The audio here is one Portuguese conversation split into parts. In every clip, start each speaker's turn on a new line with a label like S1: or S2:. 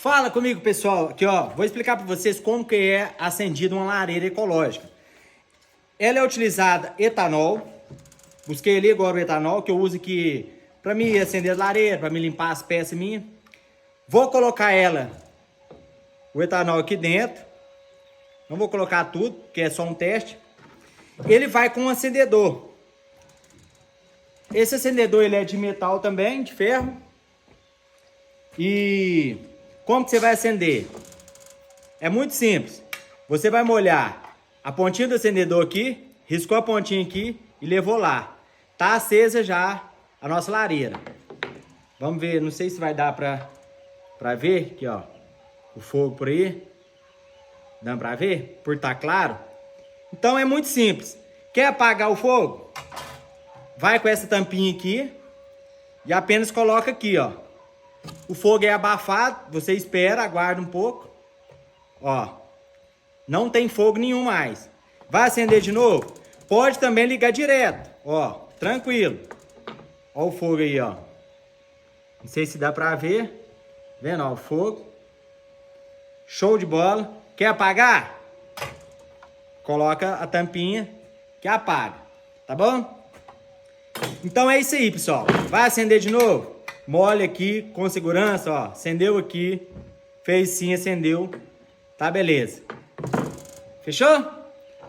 S1: Fala comigo, pessoal. Aqui, ó, vou explicar para vocês como que é acendida uma lareira ecológica. Ela é utilizada etanol. Busquei ali agora o etanol que eu uso aqui para me acender a lareira, para me limpar as peças minhas. Vou colocar o etanol aqui dentro. Não vou colocar tudo, porque é só um teste. Ele vai com um acendedor. Esse acendedor ele é de metal também, de ferro. E como que você vai acender? É muito simples. Você vai molhar a pontinha do acendedor aqui, riscou a pontinha aqui e levou lá. Tá acesa já a nossa lareira. Vamos ver, não sei se vai dar pra ver aqui, ó, o fogo por aí. Dá pra ver? Por tá claro? Então é muito simples. Quer apagar o fogo? Vai com essa tampinha aqui e apenas coloca aqui, ó. O fogo é abafado, você espera, aguarda um pouco. Ó, não tem fogo nenhum mais. Vai acender de novo? Pode também ligar direto, ó, tranquilo. Ó o fogo aí, ó. Não sei se dá pra ver. Vendo, ó, o fogo. Show de bola. Quer apagar? Coloca a tampinha que apaga, tá bom? Então é isso aí, pessoal. Vai acender de novo? Molha aqui com segurança, ó. Acendeu aqui. Fez sim, acendeu. Tá, beleza. Fechou?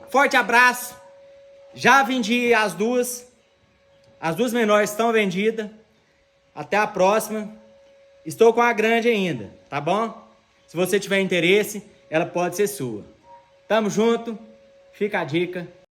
S1: Forte abraço. Já vendi as duas. As duas menores estão vendidas. Até a próxima. Estou com a grande ainda, tá bom? Se você tiver interesse, ela pode ser sua. Tamo junto. Fica a dica.